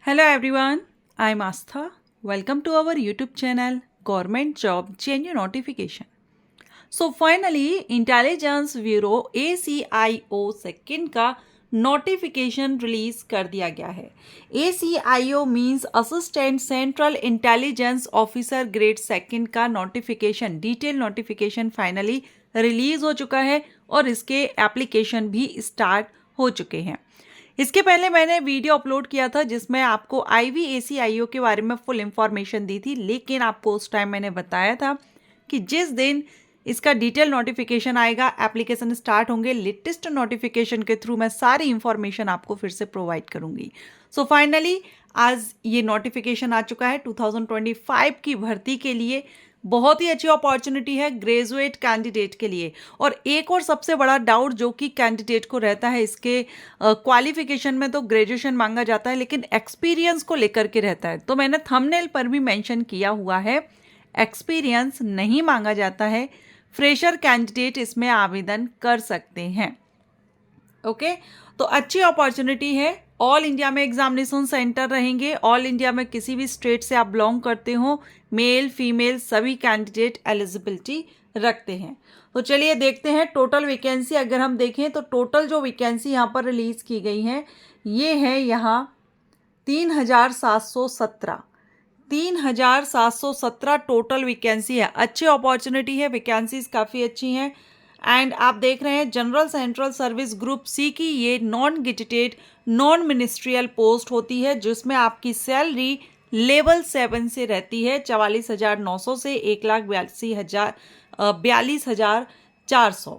Hello everyone, I'm Astha. Welcome to our YouTube channel Government Job Genuine Notification. So finally, Intelligence Bureau ACIO second का notification release कर दिया गया है. ACIO means assistant central intelligence officer grade second का notification, detail notification finally release हो चुका है और इसके एप्लीकेशन भी स्टार्ट हो चुके हैं. इसके पहले मैंने वीडियो अपलोड किया था जिसमें आपको IVACIO के बारे में फुल इंफॉर्मेशन दी थी, लेकिन आपको उस टाइम मैंने बताया था कि जिस दिन इसका डिटेल नोटिफिकेशन आएगा, एप्लीकेशन स्टार्ट होंगे, लेटेस्ट नोटिफिकेशन के थ्रू मैं सारी इंफॉर्मेशन आपको फिर से प्रोवाइड करूंगी. सो फाइनली आज ये नोटिफिकेशन आ चुका है 2025 की भर्ती के लिए. बहुत ही अच्छी अपॉर्चुनिटी है ग्रेजुएट कैंडिडेट के लिए. और एक और सबसे बड़ा डाउट जो कि कैंडिडेट को रहता है, इसके क्वालिफिकेशन में तो ग्रेजुएशन मांगा जाता है लेकिन एक्सपीरियंस को लेकर के रहता है. तो मैंने थंबनेल पर भी मेंशन किया हुआ है, एक्सपीरियंस नहीं मांगा जाता है. फ्रेशर कैंडिडेट इसमें आवेदन कर सकते हैं. ओके, तो अच्छी अपॉर्चुनिटी है. ऑल इंडिया में एग्जामिनेशन सेंटर रहेंगे. ऑल इंडिया में किसी भी स्टेट से आप बिलोंग करते हो, मेल फीमेल सभी कैंडिडेट एलिजिबिलिटी रखते हैं. तो चलिए देखते हैं टोटल वैकेंसी. अगर हम देखें तो टोटल जो वैकेंसी यहाँ पर रिलीज की गई है ये है यहाँ 3,717 टोटल वैकेंसी है. अच्छी अपॉर्चुनिटी है, वैकेंसीज काफ़ी अच्छी हैं. एंड आप देख रहे हैं general central service group C की ये non gazetted non ministerial post होती है जिसमें आपकी सैलरी लेवल 7 से रहती है 44,900 से 1,42,400.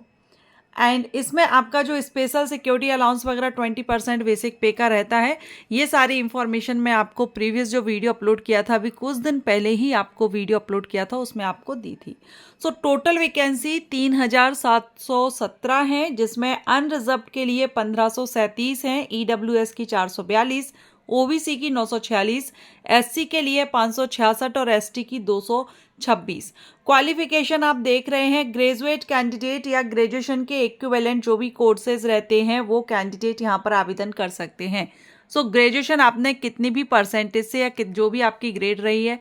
एंड इसमें आपका जो स्पेशल सिक्योरिटी अलाउंस वगैरह 20% बेसिक पे का रहता है. ये सारी इंफॉर्मेशन मैं आपको प्रीवियस जो वीडियो अपलोड किया था, अभी कुछ दिन पहले ही आपको वीडियो अपलोड किया था, उसमें आपको दी थी. सो टोटल वैकेंसी 3,717 है जिसमें अनरिजर्व्ड के लिए 1,537 हैं, EWS की 442, OBC की 946, SC के लिए 566 और ST की 226. क्वालिफिकेशन आप देख रहे हैं ग्रेजुएट कैंडिडेट या ग्रेजुएशन के इक्विवेलेंट जो भी कोर्सेज रहते हैं वो कैंडिडेट यहाँ पर आवेदन कर सकते हैं. सो ग्रेजुएशन आपने कितनी भी परसेंटेज से या जो भी आपकी ग्रेड रही है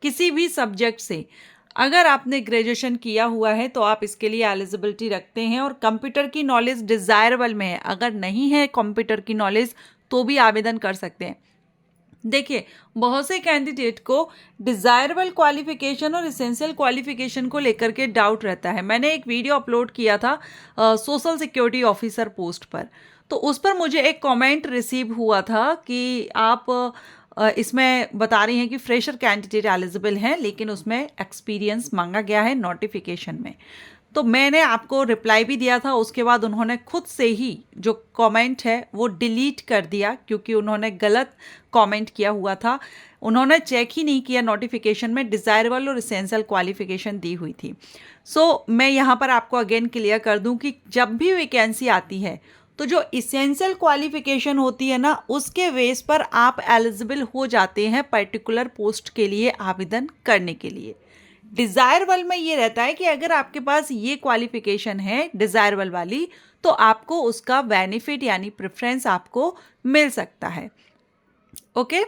किसी भी सब्जेक्ट से अगर आपने ग्रेजुएशन किया हुआ है तो आप इसके लिए एलिजिबिलिटी रखते हैं. और कंप्यूटर की नॉलेज डिजायरेबल में है, अगर नहीं है कंप्यूटर की नॉलेज तो भी आवेदन कर सकते हैं. देखिए बहुत से कैंडिडेट को डिजायरेबल क्वालिफिकेशन और एसेंशियल क्वालिफिकेशन को लेकर के डाउट रहता है. मैंने एक वीडियो अपलोड किया था सोशल सिक्योरिटी ऑफिसर पोस्ट पर, तो उस पर मुझे एक कमेंट रिसीव हुआ था कि आप इसमें बता रही हैं कि फ्रेशर कैंडिडेट एलिजिबल हैं लेकिन उसमें एक्सपीरियंस मांगा गया है नोटिफिकेशन में. तो मैंने आपको रिप्लाई भी दिया था, उसके बाद उन्होंने खुद से ही जो कमेंट है वो डिलीट कर दिया क्योंकि उन्होंने गलत कमेंट किया हुआ था. उन्होंने चेक ही नहीं किया, नोटिफिकेशन में डिज़ायरेबल और एसेंशियल क्वालिफिकेशन दी हुई थी. सो मैं यहाँ पर आपको अगेन क्लियर कर दूँ कि जब भी वैकेंसी आती है तो जो एसेंशियल क्वालिफिकेशन होती है ना उसके बेस पर आप एलिजिबल हो जाते हैं पर्टिकुलर पोस्ट के लिए आवेदन करने के लिए. डिजायरेबल में ये रहता है कि अगर आपके पास ये क्वालिफिकेशन है डिजायरेबल वाली तो आपको उसका बेनिफिट यानी प्रेफरेंस आपको मिल सकता है. ओके,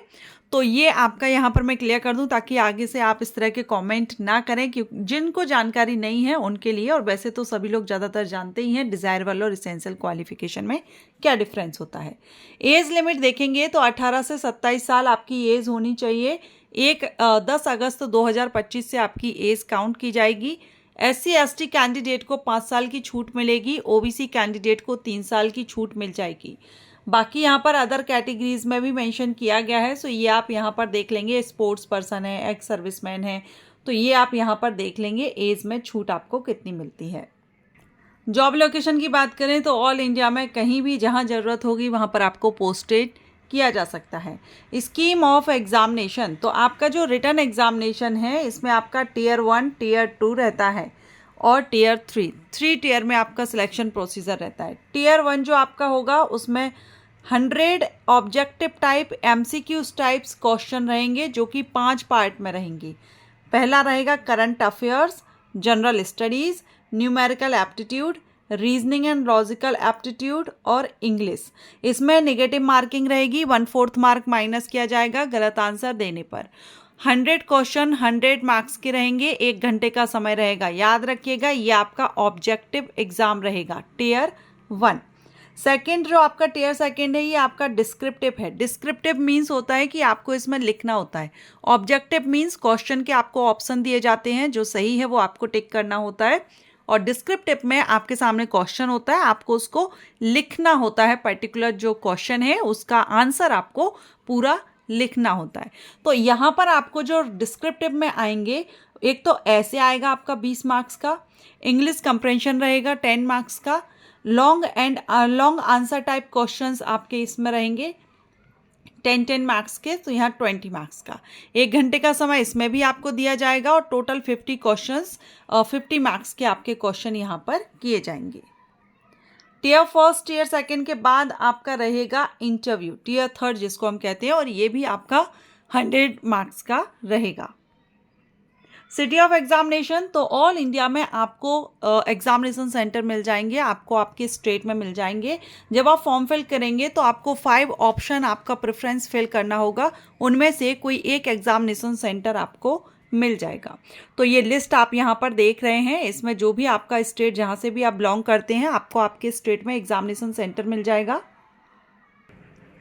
तो ये आपका यहाँ पर मैं क्लियर कर दूं ताकि आगे से आप इस तरह के कमेंट ना करें क्योंकि जिनको जानकारी नहीं है उनके लिए. और वैसे तो सभी लोग ज़्यादातर जानते ही हैं डिजायरेबल और एसेंशियल क्वालिफिकेशन में क्या डिफरेंस होता है. एज लिमिट देखेंगे तो 18 से 27 साल आपकी एज होनी चाहिए. 10 अगस्त 2025 से आपकी एज काउंट की जाएगी. SC ST कैंडिडेट को 5 साल की छूट मिलेगी, OBC कैंडिडेट को 3 साल की छूट मिल जाएगी. बाकी यहाँ पर अदर कैटेगरीज में भी मेंशन किया गया है. सो ये आप यहाँ पर देख लेंगे, स्पोर्ट्स पर्सन है, एक्स सर्विसमैन है, तो ये आप यहाँ पर देख लेंगे एज में छूट आपको कितनी मिलती है. जॉब लोकेशन की बात करें तो ऑल इंडिया में कहीं भी जहाँ ज़रूरत होगी वहाँ पर आपको पोस्टेड किया जा सकता है. स्कीम ऑफ एग्जामिनेशन, तो आपका जो रिटन एग्जामिनेशन है इसमें आपका टीयर 1 टीयर 2 रहता है और टीयर 3 टीयर में आपका सिलेक्शन प्रोसीजर रहता है. टीयर 1 जो आपका होगा उसमें 100 objective type MCQs types question रहेंगे जो कि 5 पार्ट में रहेंगी. पहला रहेगा current affairs, general studies, numerical aptitude, reasoning and logical aptitude और इंग्लिश। इसमें नेगेटिव मार्किंग रहेगी, 1/4 मार्क माइनस किया जाएगा गलत आंसर देने पर। 100 क्वेश्चन 100 मार्क्स के रहेंगे, 1 घंटे का समय रहेगा। याद रखिएगा ये आपका ऑब्जेक्टिव एग्जाम रहेगा टियर 1। सेकेंड जो आपका टियर सेकेंड है ये आपका डिस्क्रिप्टिव है। डिस्क्रिप्टिव मीन्स होता है कि आपको इसमें लिखना होता है। ऑब्जेक्टिव मीन्स क्वेश्चन के आपको ऑप्शन दिए जाते हैं, जो सही है वो आपको टिक करना होता है। और डिस्क्रिप्टिव में आपके सामने क्वेश्चन होता है, आपको उसको लिखना होता है। पर्टिकुलर जो क्वेश्चन है उसका आंसर आपको पूरा लिखना होता है। तो यहाँ पर आपको जो डिस्क्रिप्टिव में आएंगे, एक तो ऐसे आएगा आपका 20 मार्क्स का, इंग्लिश कंप्रेंशन रहेगा 10 मार्क्स का, लॉन्ग आंसर टाइप क्वेश्चंस आपके इसमें रहेंगे 10 मार्क्स के, तो यहाँ 20 मार्क्स का। 1 घंटे का समय इसमें भी आपको दिया जाएगा और टोटल 50 क्वेश्चंस 50 मार्क्स के आपके क्वेश्चन यहाँ पर किए जाएंगे। टियर फर्स्ट टियर सेकंड के बाद आपका रहेगा इंटरव्यू, टियर थर्ड जिसको हम कहते हैं, और ये भी आपका 100 मार्क्स का रहेगा। सिटी ऑफ एग्जामिनेशन, तो ऑल इंडिया में आपको एग्जामिनेशन सेंटर मिल जाएंगे, आपको आपके स्टेट में मिल जाएंगे। जब आप फॉर्म फिल करेंगे तो आपको 5 ऑप्शन आपका प्रेफरेंस फिल करना होगा, उनमें से कोई एक एग्जामिनेशन सेंटर आपको मिल जाएगा। तो ये लिस्ट आप यहाँ पर देख रहे हैं, इसमें जो भी आपका स्टेट जहाँ से भी आप बिलोंग करते हैं, आपको आपके स्टेट में एग्जामिनेशन सेंटर मिल जाएगा।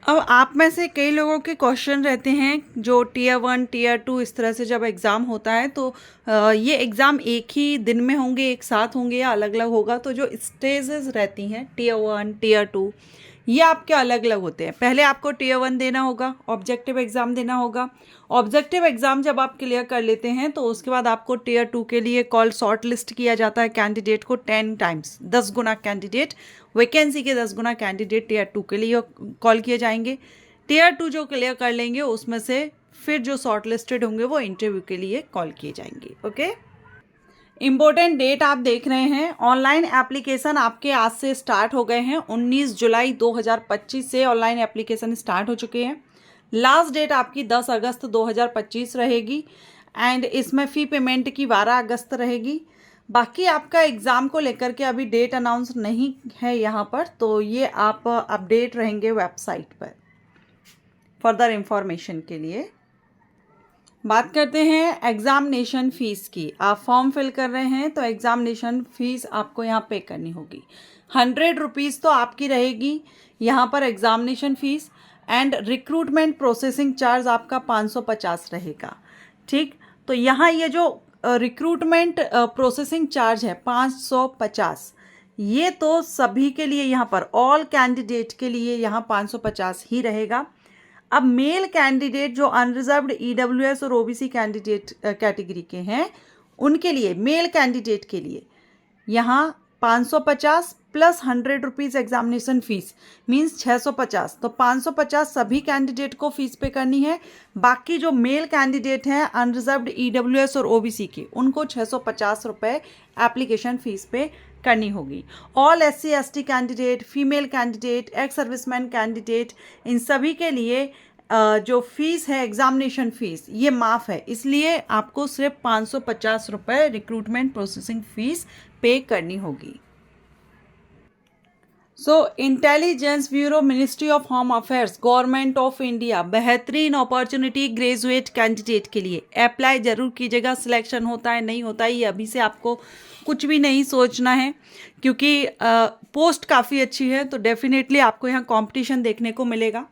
अब आप में से कई लोगों के क्वेश्चन रहते हैं जो टियर 1 टियर 2 इस तरह से जब एग्ज़ाम होता है तो ये एग्ज़ाम एक ही दिन में होंगे, एक साथ होंगे या अलग अलग होगा। तो जो स्टेजेस रहती हैं टियर 1 टियर 2 ये आपके अलग अलग होते हैं। पहले आपको टियर 1 देना होगा, ऑब्जेक्टिव एग्ज़ाम देना होगा। ऑब्जेक्टिव एग्ज़ाम जब आप क्लियर कर लेते हैं तो उसके बाद आपको टियर 2 के लिए कॉल शॉर्ट लिस्ट किया जाता है कैंडिडेट को 10 टाइम्स, 10 गुना कैंडिडेट, वैकेंसी के 10 गुना कैंडिडेट टियर 2 के लिए कॉल किए जाएंगे। टियर 2 जो क्लियर कर लेंगे उसमें से फिर जो शॉर्ट लिस्टेड होंगे वो इंटरव्यू के लिए कॉल किए जाएंगे। ओके, इम्पोर्टेंट डेट आप देख रहे हैं, ऑनलाइन एप्लीकेशन आपके आज से स्टार्ट हो गए हैं। 19 जुलाई 2025 से ऑनलाइन एप्लीकेशन स्टार्ट हो चुके हैं। लास्ट डेट आपकी 10 अगस्त 2025 रहेगी एंड इसमें फ़ी पेमेंट की 12 अगस्त रहेगी। बाकी आपका एग्ज़ाम को लेकर के अभी डेट अनाउंस नहीं है यहाँ पर, तो ये आप अपडेट रहेंगे वेबसाइट पर फर्दर इंफॉर्मेशन के लिए। बात करते हैं एग्ज़ामिनेशन फ़ीस की। आप फॉर्म फिल कर रहे हैं तो एग्ज़ामिनेशन फ़ीस आपको यहाँ पे करनी होगी। 100 रुपीज़ तो आपकी रहेगी यहाँ पर examination fees, and recruitment processing charge आपका 550 रहेगा। ठीक, तो यहाँ ये जो रिक्रूटमेंट प्रोसेसिंग चार्ज है 550, ये तो सभी के लिए यहाँ पर ऑल कैंडिडेट के लिए यहाँ 550 ही रहेगा। अब मेल कैंडिडेट जो अनरिजर्व्ड ईडब्ल्यूएस और ओबीसी कैंडिडेट कैटेगरी के हैं उनके लिए, मेल कैंडिडेट के लिए यहाँ 550 plus 100 rupees examination fees means 650, तो 550 सभी कैंडिडेट को फीस पे करनी है। बाकी जो मेल कैंडिडेट हैं अनरिजर्व्ड ईडब्ल्यूएस और ओबीसी के, उनको 650 रुपये एप्लीकेशन फ़ीस पे करनी होगी। All SC ST candidate, female candidate, ex serviceman candidate, इन सभी के लिए जो फीस है एग्जामिनेशन फ़ीस ये माफ़ है, इसलिए आपको सिर्फ 550 रुपये रिक्रूटमेंट प्रोसेसिंग फ़ीस पे करनी होगी। Intelligence bureau, ministry of home affairs, government of India, बेहतरीन अपॉर्चुनिटी ग्रेजुएट कैंडिडेट के लिए अप्लाई जरूर कीजिएगा। सिलेक्शन होता है नहीं होता है ये अभी से आपको कुछ भी नहीं सोचना है, क्योंकि पोस्ट काफ़ी अच्छी है, तो डेफिनेटली आपको यहाँ कंपटीशन देखने को मिलेगा।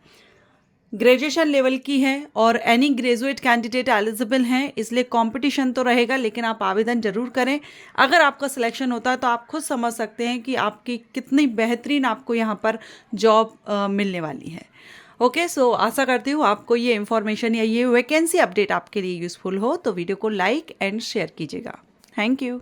ग्रेजुएशन लेवल की है और एनी ग्रेजुएट कैंडिडेट एलिजिबल हैं, इसलिए कंपटीशन तो रहेगा, लेकिन आप आवेदन जरूर करें। अगर आपका सिलेक्शन होता है तो आप खुद समझ सकते हैं कि आपकी कितनी बेहतरीन आपको यहाँ पर जॉब मिलने वाली है। ओके, सो आशा करती हूँ आपको ये इन्फॉर्मेशन या ये वैकेंसी अपडेट आपके लिए यूज़फुल हो, तो वीडियो को लाइक एंड शेयर कीजिएगा। Thank you.